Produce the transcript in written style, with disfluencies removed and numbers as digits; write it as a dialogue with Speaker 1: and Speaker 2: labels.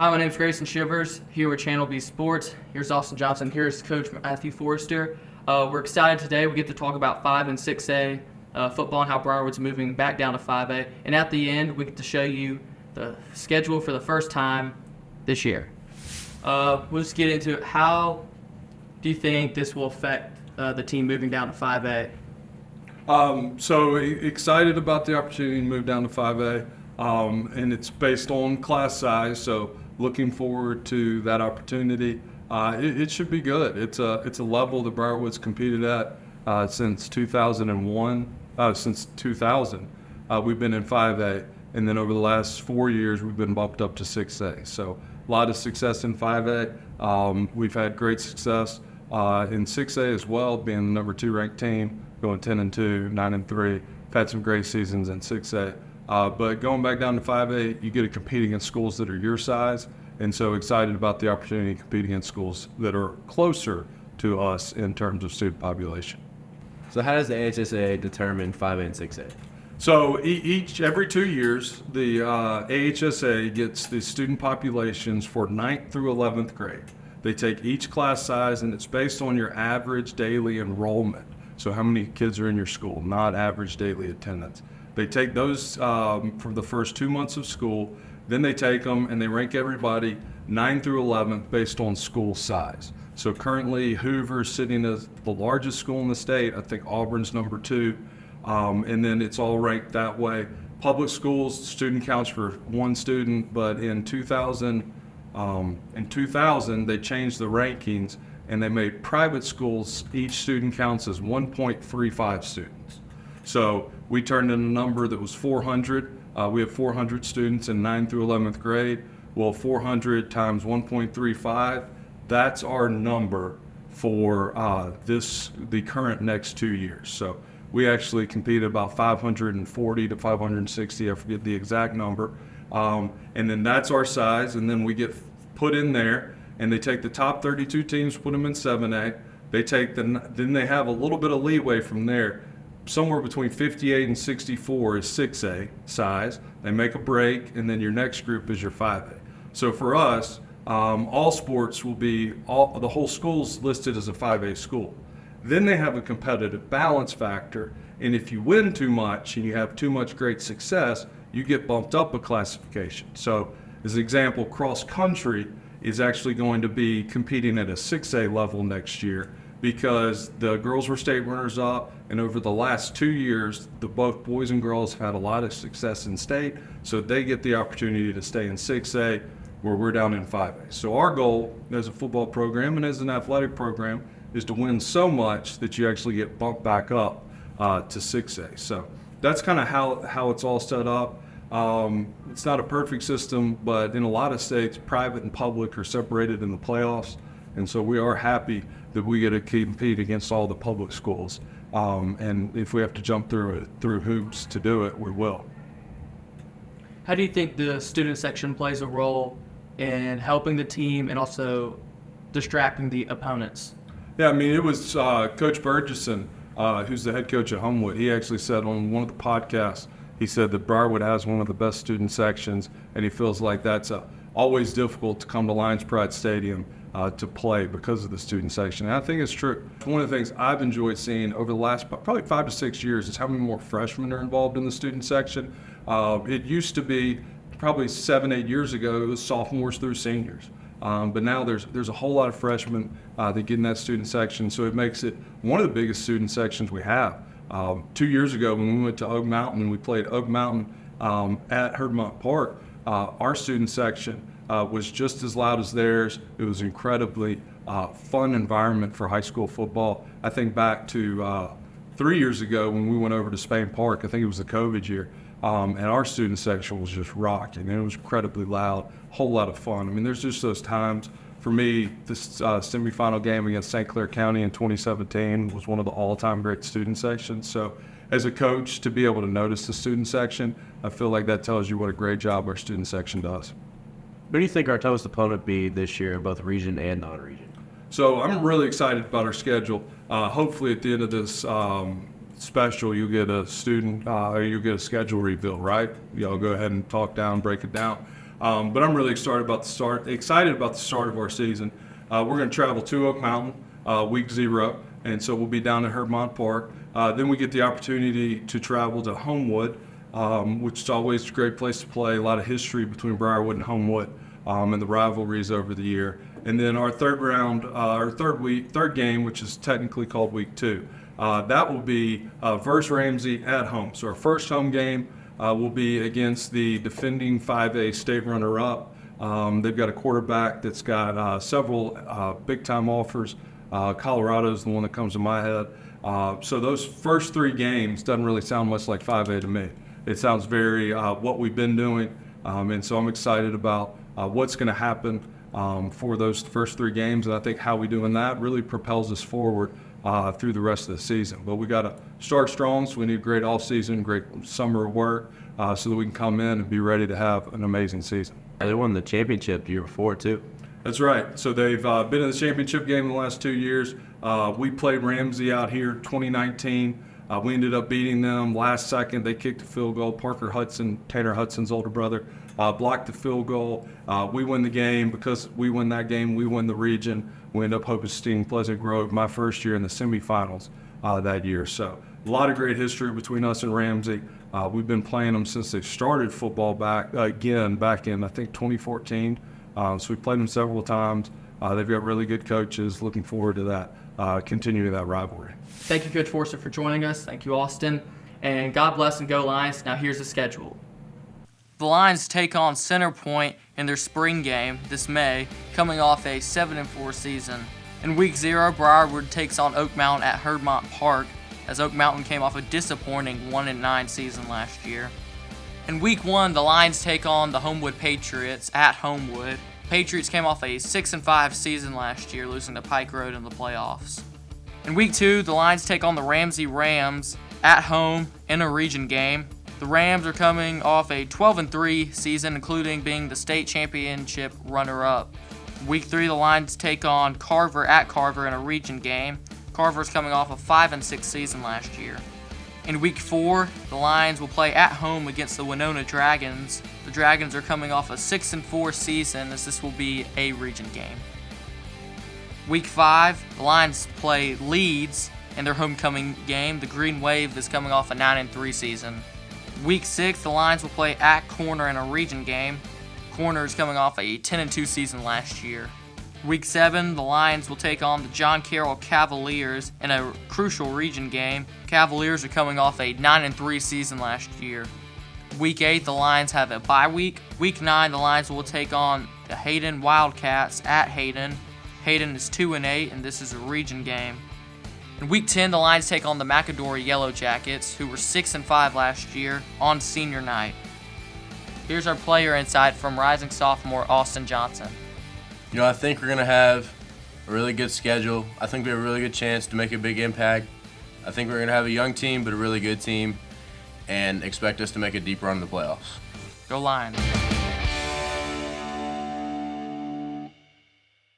Speaker 1: Hi, my name is Grayson Shivers, here with Channel B Sports. Here's Austin Johnson. Here's Coach Matthew Forrester. We're excited today. We get to talk about 5 and 6A football and how Briarwood's moving back down to 5A. And at the end, we get to show you the schedule for the first time this year. We'll just get into it. How do you think this will affect the team moving down to 5A?
Speaker 2: Excited about the opportunity to move down to 5A, and it's based on class size. So looking forward to that opportunity. It should be good. It's a level that Briarwood's competed at since 2001. Since 2000, we've been in 5A, and then over the last 4 years we've been bumped up to 6A. So a lot of success in 5A. We've had great success in 6A as well, being the number 2 ranked team, going 10-2, 9-3. We've had some great seasons in 6A. But going back down to 5A, you get to compete against schools that are your size, and so excited about the opportunity to compete against schools that are closer to us in terms of student population.
Speaker 3: So how does the AHSA determine 5A and 6A?
Speaker 2: So every 2 years, the AHSA gets the student populations for 9th through 11th grade. They take each class size, and it's based on your average daily enrollment. So how many kids are in your school, not average daily attendance. They take those for the first 2 months of school, then they take them and they rank everybody 9 through 11th based on school size. So currently Hoover's sitting as the largest school in the state. I think Auburn's number 2, and then it's all ranked that way. Public schools, student counts for 1 student, but in 2000 they changed the rankings and they made private schools, each student counts as 1.35 students. So we turned in a number that was 400. We have 400 students in 9th through 11th grade. Well, 400 times 1.35, that's our number for the current next 2 years. So we actually competed about 540 to 560, I forget the exact number. And then that's our size, and then we get put in there, and they take the top 32 teams, put them in 7A. Then they have a little bit of leeway from there. Somewhere between 58 and 64 is 6A size. They make a break, and then your next group is your 5A. So for us, all sports will be, the whole school's listed as a 5A school. Then they have a competitive balance factor, and if you win too much and you have too much great success, you get bumped up a classification. So as an example, cross country is actually going to be competing at a 6A level next year because the girls were state runners up, and over the last 2 years, both boys and girls have had a lot of success in state, so they get the opportunity to stay in 6A where we're down in 5A. So our goal as a football program and as an athletic program is to win so much that you actually get bumped back up to 6A. So that's kind of how it's all set up. It's not a perfect system, but in a lot of states, private and public are separated in the playoffs, and so we are happy that we get to compete against all the public schools. And if we have to jump through hoops to do it, we will.
Speaker 1: How do you think the student section plays a role in helping the team and also distracting the opponents?
Speaker 2: Yeah, I mean, it was Coach Burgesson, who's the head coach at Homewood. He actually said on one of the podcasts, he said that Briarwood has one of the best student sections, and he feels like that's always difficult to come to Lions Pride Stadium to play because of the student section. And I think it's true. One of the things I've enjoyed seeing over the last probably 5 to 6 years is how many more freshmen are involved in the student section. It used to be probably 7, 8 years ago, it was sophomores through seniors. But now there's a whole lot of freshmen that get in that student section, so it makes it one of the biggest student sections we have. 2 years ago when we went to Oak Mountain and we played Oak Mountain at Herdmont Park, our student section was just as loud as theirs. It was an incredibly fun environment for high school football. I think back to 3 years ago when we went over to Spain Park, I think it was the COVID year, and our student section was just rocking. It was incredibly loud, whole lot of fun. I mean, there's just those times. For me, this semifinal game against St. Clair County in 2017 was one of the all-time great student sections. So as a coach, to be able to notice the student section, I feel like that tells you what a great job our student section does.
Speaker 3: Who do you think our toughest opponent be this year in both region and non-region?
Speaker 2: So I'm really excited about our schedule. Hopefully at the end of this special, you'll get a schedule reveal, right? Y'all go ahead and talk down, break it down. But I'm really excited about the start of our season. We're going to travel to Oak Mountain week 0, and so we'll be down at Hermont Park. Then we get the opportunity to travel to Homewood, which is always a great place to play. A lot of history between Briarwood and Homewood, and the rivalries over the year. And then our third game, which is technically called week 2, that will be versus Ramsey at home. So our first home game will be against the defending 5A state runner-up. They've got a quarterback that's got several big-time offers. Colorado is the one that comes to my head. So those first 3 games doesn't really sound much like 5A to me. It sounds very what we've been doing, and so I'm excited about what's going to happen for those first 3 games, and I think how we do in that really propels us forward through the rest of the season. But we got to start strong, so we need great off-season, great summer of work, so that we can come in and be ready to have an amazing season.
Speaker 3: They won the championship the year before, too.
Speaker 2: That's right. So they've been in the championship game in the last 2 years. We played Ramsey out here 2019. We ended up beating them last second. They kicked a field goal. Parker Hudson, Tanner Hudson's older brother, blocked the field goal. We win the game. Because we win that game, we win the region. We end up hosting Pleasant Grove my first year in the semifinals that year. So a lot of great history between us and Ramsey. We've been playing them since they started football back in, I think, 2014. So we played them several times. They've got really good coaches. Looking forward to that, continuing that rivalry.
Speaker 1: Thank you, Coach Forster, for joining us. Thank you, Austin. And God bless and go Lions. Now here's the schedule. The Lions take on Center Point in their spring game this May, coming off a 7-4 season. In week 0, Briarwood takes on Oak Mountain at Hermont Park, as Oak Mountain came off a disappointing 1-9 season last year. In week 1, the Lions take on the Homewood Patriots at Homewood. Patriots came off a 6-5 season last year, losing to Pike Road in the playoffs. In week 2, the Lions take on the Ramsey Rams at home in a region game. The Rams are coming off a 12-3 season, including being the state championship runner-up. Week 3, the Lions take on Carver at Carver in a region game. Carver's coming off a 5-6 season last year. In week 4, the Lions will play at home against the Winona Dragons. The Dragons are coming off a 6-4 season, as this will be a region game. Week 5, the Lions play Leeds in their homecoming game. The Green Wave is coming off a 9-3 season. Week 6, the Lions will play at Corner in a region game. Corner is coming off a 10-2 season last year. Week 7, the Lions will take on the John Carroll Cavaliers in a crucial region game. Cavaliers are coming off a 9-3 season last year. Week 8, the Lions have a bye week. Week 9, the Lions will take on the Hayden Wildcats at Hayden. Hayden is 2-8, and this is a region game. In Week 10, the Lions take on the McAdory Yellow Jackets, who were 6-5 last year, on senior night. Here's our player insight from rising sophomore Austin Johnson.
Speaker 4: You know, I think we're going to have a really good schedule. I think we have a really good chance to make a big impact. I think we're going to have a young team, but a really good team, and expect us to make a deep run in the playoffs.
Speaker 1: Go Lions.